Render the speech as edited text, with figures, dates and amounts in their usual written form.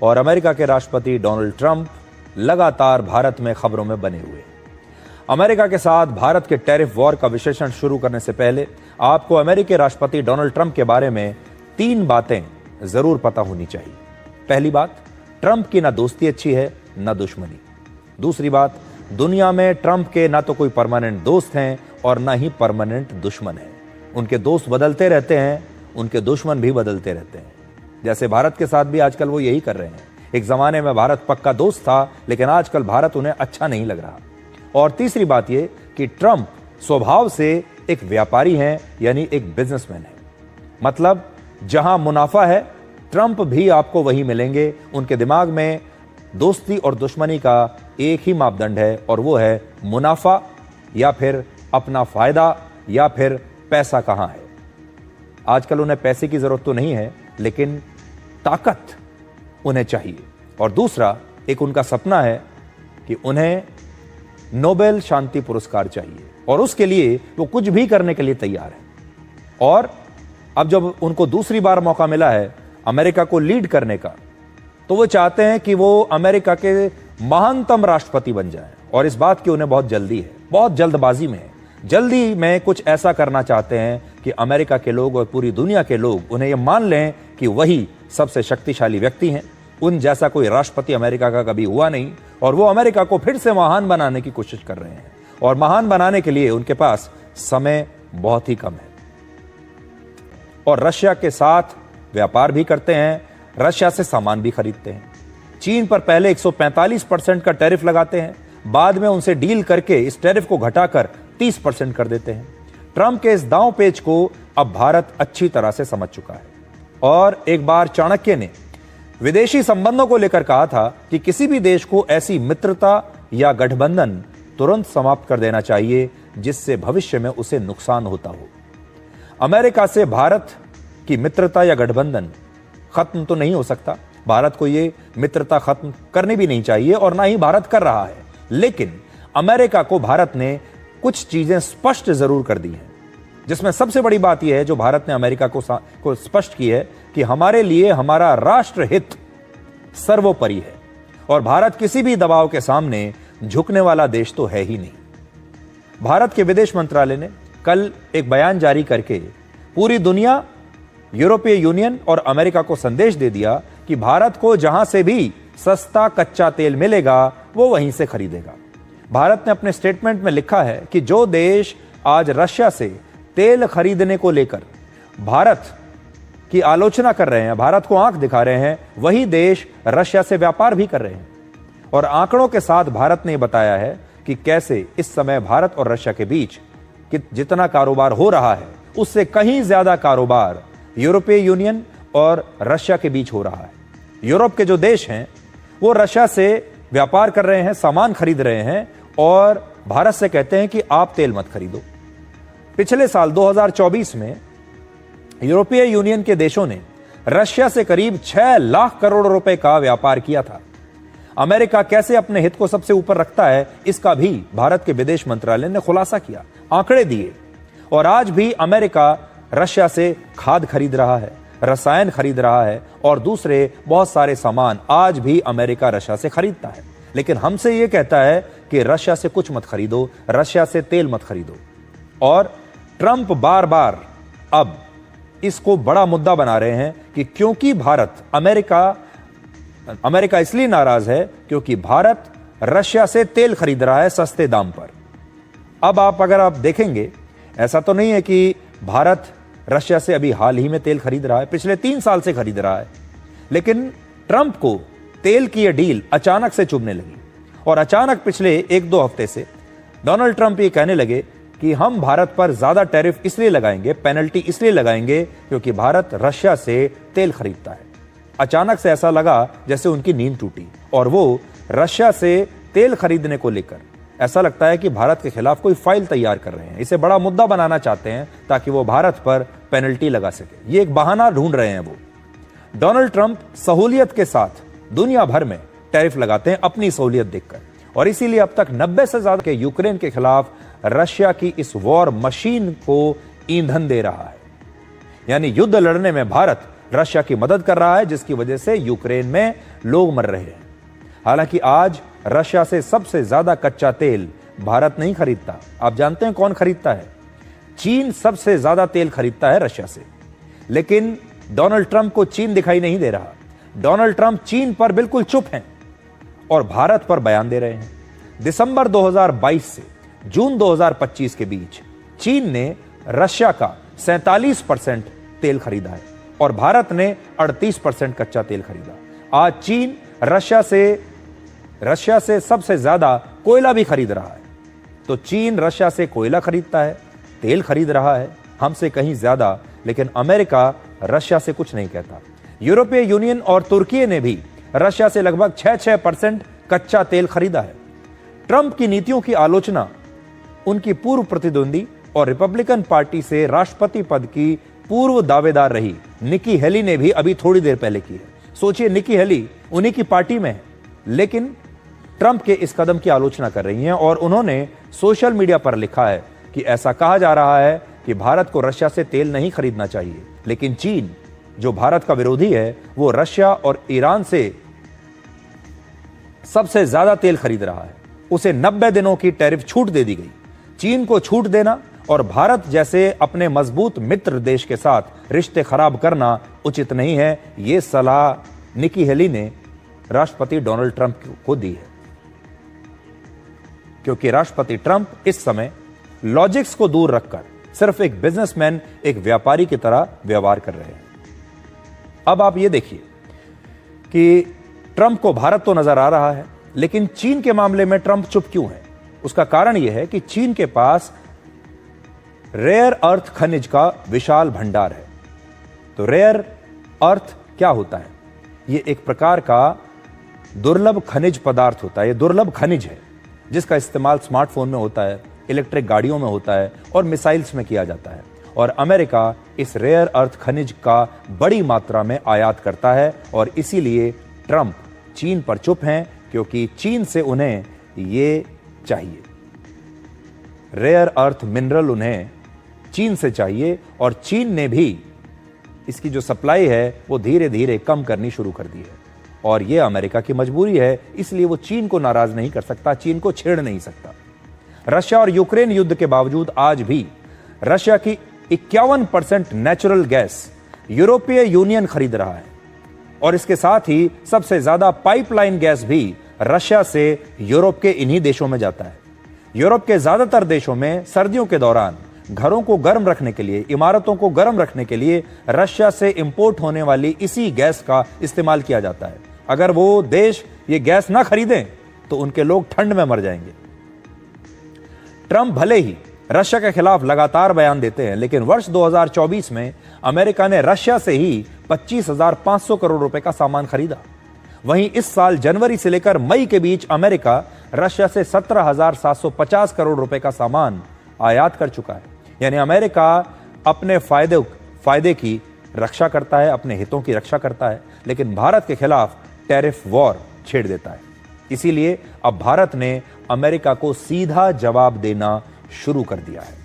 और अमेरिका के राष्ट्रपति डोनाल्ड ट्रंप लगातार भारत में खबरों में बने हुए। अमेरिका के साथ भारत के टैरिफ वॉर का विश्लेषण शुरू करने से पहले आपको अमेरिकी राष्ट्रपति डोनाल्ड ट्रंप के बारे में 3 बातें जरूर पता होनी चाहिए। पहली बात, ट्रंप की ना दोस्ती अच्छी है ना दुश्मनी। दूसरी बात, दुनिया में ट्रंप के ना तो कोई परमानेंट दोस्त हैं और ना ही परमानेंट दुश्मन हैं। उनके दोस्त बदलते रहते हैं, उनके दुश्मन भी बदलते रहते हैं। जैसे भारत के साथ भी आजकल वो यही कर रहे हैं। एक जमाने में भारत पक्का दोस्त था, लेकिन आजकल भारत उन्हें अच्छा नहीं लग रहा। और तीसरी बात ये कि ट्रंप स्वभाव से एक व्यापारी हैं, यानी एक बिजनेसमैन है। मतलब जहां मुनाफा है, ट्रंप भी आपको वही मिलेंगे। उनके दिमाग में दोस्ती और दुश्मनी का एक ही मापदंड है, और वो है मुनाफा या फिर अपना फायदा या फिर पैसा कहां है। आजकल उन्हें पैसे की जरूरत तो नहीं है, लेकिन ताकत उन्हें चाहिए। और दूसरा, एक उनका सपना है कि उन्हें नोबेल शांति पुरस्कार चाहिए, और उसके लिए वो कुछ भी करने के लिए तैयार है। और अब जब उनको दूसरी बार मौका मिला है अमेरिका को लीड करने का, तो वो चाहते हैं कि वो अमेरिका के महानतम राष्ट्रपति बन जाएं। और इस बात की उन्हें बहुत जल्दी है, बहुत जल्दबाजी में है। जल्दी में कुछ ऐसा करना चाहते हैं कि अमेरिका के लोग और पूरी दुनिया के लोग उन्हें यह मान लें कि वही सबसे शक्तिशाली व्यक्ति हैं। उन जैसा कोई राष्ट्रपति अमेरिका का कभी हुआ नहीं, और वो अमेरिका को फिर से महान बनाने की कोशिश कर रहे हैं। और महान बनाने के लिए उनके पास समय बहुत ही कम है। और रशिया के साथ व्यापार भी करते हैं, रशिया से सामान भी खरीदते हैं। चीन पर पहले 145% का टैरिफ लगाते हैं, बाद में उनसे डील करके इस टैरिफ को घटाकर 30% कर देते हैं। ट्रंप के इस दांव पेच को अब भारत अच्छी तरह से समझ चुका है। और एक बार चाणक्य ने विदेशी संबंधों को लेकर कहा था कि किसी भी देश को ऐसी मित्रता या गठबंधन तुरंत समाप्त कर देना चाहिए जिससे भविष्य में उसे नुकसान होता हो। अमेरिका से भारत की मित्रता या गठबंधन खत्म तो नहीं हो सकता, भारत को यह मित्रता खत्म करनी भी नहीं चाहिए, और ना ही भारत कर रहा है। लेकिन अमेरिका को भारत ने कुछ चीजें स्पष्ट जरूर कर दी हैं, जिसमें सबसे बड़ी बात यह है जो भारत ने अमेरिका को स्पष्ट की है कि हमारे लिए हमारा राष्ट्र हित सर्वोपरि है, और भारत किसी भी दबाव के सामने झुकने वाला देश तो है ही नहीं। भारत के विदेश मंत्रालय ने कल एक बयान जारी करके पूरी दुनिया, यूरोपीय यूनियन और अमेरिका को संदेश दे दिया कि भारत को जहां से भी सस्ता कच्चा तेल मिलेगा वो वहीं से खरीदेगा। भारत ने अपने स्टेटमेंट में लिखा है कि जो देश आज रशिया से तेल खरीदने को लेकर भारत की आलोचना कर रहे हैं, भारत को आंख दिखा रहे हैं, वही देश रशिया से व्यापार भी कर रहे हैं। और आंकड़ों के साथ भारत ने बताया है कि कैसे इस समय भारत और रशिया के बीच जितना कारोबार हो रहा है, उससे कहीं ज्यादा कारोबार यूरोपीय यूनियन और रशिया के बीच हो रहा है। यूरोप के जो देश हैं वो रशिया से व्यापार कर रहे हैं, सामान खरीद रहे हैं, और भारत से कहते हैं कि आप तेल मत खरीदो। पिछले साल 2024 में यूरोपीय यूनियन के देशों ने रशिया से करीब 6 लाख करोड़ रुपए का व्यापार किया था। अमेरिका कैसे अपने हित को सबसे ऊपर रखता है, इसका भी भारत के विदेश मंत्रालय ने खुलासा किया, आंकड़े दिए। और आज भी अमेरिका रशिया से खाद खरीद रहा है, रसायन खरीद रहा है, और दूसरे बहुत सारे सामान आज भी अमेरिका रशिया से खरीदता है। लेकिन हमसे यह कहता है कि रशिया से कुछ मत खरीदो, रशिया से तेल मत खरीदो। और ट्रंप बार बार अब इसको बड़ा मुद्दा बना रहे हैं कि क्योंकि अमेरिका इसलिए नाराज है क्योंकि भारत रशिया से तेल खरीद रहा है सस्ते दाम पर। अब अगर आप देखेंगे, ऐसा तो नहीं है कि भारत रशिया से अभी हाल ही में तेल खरीद रहा है, पिछले 3 साल से खरीद रहा है। लेकिन ट्रंप को तेल की यह डील अचानक से चुभने लगी, और अचानक पिछले 1-2 हफ्ते से डोनाल्ड ट्रंप ये कहने लगे कि हम भारत पर ज्यादा टैरिफ इसलिए लगाएंगे, पेनल्टी इसलिए लगाएंगे क्योंकि भारत रशिया से तेल खरीदता है। अचानक से ऐसा लगा जैसे उनकी नींद टूटी, और वो रशिया से तेल खरीदने को लेकर ऐसा लगता है कि भारत के खिलाफ कोई फाइल तैयार कर रहे हैं, इसे बड़ा मुद्दा बनाना चाहते हैं ताकि वो भारत पर पेनल्टी लगा सके। ये एक बहाना ढूंढ रहे हैं वो। डोनाल्ड ट्रंप सहूलियत के साथ दुनिया भर में टैरिफ लगाते हैं अपनी सहूलियत देखकर, और इसीलिए अब तक 90 से ज्यादा के यूक्रेन के खिलाफ रशिया की इस वॉर मशीन को ईंधन दे रहा है। यानी युद्ध लड़ने में भारत रशिया की मदद कर रहा है, जिसकी वजह से यूक्रेन में लोग मर रहे हैं। हालांकि आज रशिया से सबसे ज्यादा कच्चा तेल भारत नहीं खरीदता। आप जानते हैं कौन खरीदता है? चीन सबसे ज्यादा तेल खरीदता है रशिया से। लेकिन डोनाल्ड ट्रंप को चीन दिखाई नहीं दे रहा। डोनाल्ड ट्रंप चीन पर बिल्कुल चुप हैं और भारत पर बयान दे रहे हैं। दिसंबर 2022 से जून 2025 के बीच चीन ने रशिया का 47% तेल खरीदा है और भारत ने 38% कच्चा तेल खरीदा। आज चीन रशिया से सबसे ज्यादा कोयला भी खरीद रहा है। तो चीन रशिया से कोयला खरीदता है, तेल खरीद रहा है हमसे कहीं ज्यादा, लेकिन अमेरिका रशिया से कुछ नहीं कहता। यूरोपीय यूनियन और तुर्की ने भी रशिया से लगभग 6% कच्चा तेल खरीदा है। ट्रंप की नीतियों की आलोचना उनकी पूर्व प्रतिद्वंदी और रिपब्लिकन पार्टी से राष्ट्रपति पद की पूर्व दावेदार रही निकी हेली ने भी अभी थोड़ी देर पहले की है। सोचिए, निकी हेली उन्हीं की पार्टी में है, लेकिन ट्रंप के इस कदम की आलोचना कर रही हैं और उन्होंने सोशल मीडिया पर लिखा है कि ऐसा कहा जा रहा है कि भारत को रशिया से तेल नहीं खरीदना चाहिए, लेकिन चीन जो भारत का विरोधी है वो रशिया और ईरान से सबसे ज्यादा तेल खरीद रहा है। उसे 90 दिनों की टैरिफ छूट दे दी गई। चीन को छूट देना और भारत जैसे अपने मजबूत मित्र देश के साथ रिश्ते खराब करना उचित नहीं है। यह सलाह निकी हेली ने राष्ट्रपति डोनाल्ड ट्रंप को दी है, क्योंकि राष्ट्रपति ट्रंप इस समय लॉजिक्स को दूर रखकर सिर्फ एक बिजनेसमैन, एक व्यापारी की तरह व्यवहार कर रहे हैं। अब आप ये देखिए कि ट्रंप को भारत तो नजर आ रहा है, लेकिन चीन के मामले में ट्रंप चुप क्यों है? उसका कारण यह है कि चीन के पास रेयर अर्थ खनिज का विशाल भंडार है। तो रेयर अर्थ क्या होता है? यह एक प्रकार का दुर्लभ खनिज पदार्थ होता है। यह दुर्लभ खनिज है जिसका इस्तेमाल स्मार्टफोन में होता है, इलेक्ट्रिक गाड़ियों में होता है और मिसाइल्स में किया जाता है। और अमेरिका इस रेयर अर्थ खनिज का बड़ी मात्रा में आयात करता है और इसीलिए ट्रंप चीन पर चुप हैं, क्योंकि चीन से उन्हें ये चाहिए। रेयर अर्थ मिनरल उन्हें चीन से चाहिए और चीन ने भी इसकी जो सप्लाई है वो धीरे धीरे कम करनी शुरू कर दी है और ये अमेरिका की मजबूरी है, इसलिए वो चीन को नाराज नहीं कर सकता, चीन को छेड़ नहीं सकता। रशिया और यूक्रेन युद्ध के बावजूद आज भी रशिया की 51% नेचुरल गैस यूरोपीय यूनियन खरीद रहा है और इसके साथ ही सबसे ज्यादा पाइपलाइन गैस भी रशिया से यूरोप के इन्हीं देशों में जाता है। यूरोप के ज्यादातर देशों में सर्दियों के दौरान घरों को गर्म रखने के लिए, इमारतों को गर्म रखने के लिए रशिया से इंपोर्ट होने वाली इसी गैस का इस्तेमाल किया जाता है। अगर वो देश ये गैस ना खरीदें तो उनके लोग ठंड में मर जाएंगे। ट्रंप भले ही रशिया के खिलाफ लगातार बयान देते हैं, लेकिन वर्ष 2024 में अमेरिका ने रशिया से ही 25,500 करोड़ रुपए का सामान खरीदा। वहीं इस साल जनवरी से लेकर मई के बीच अमेरिका रशिया से 17,750 करोड़ रुपए का सामान आयात कर चुका है। यानी अमेरिका अपने फायदे की रक्षा करता है, अपने हितों की रक्षा करता है, लेकिन भारत के खिलाफ टैरिफ वॉर छेड़ देता है। इसीलिए अब भारत ने अमेरिका को सीधा जवाब देना शुरू कर दिया है।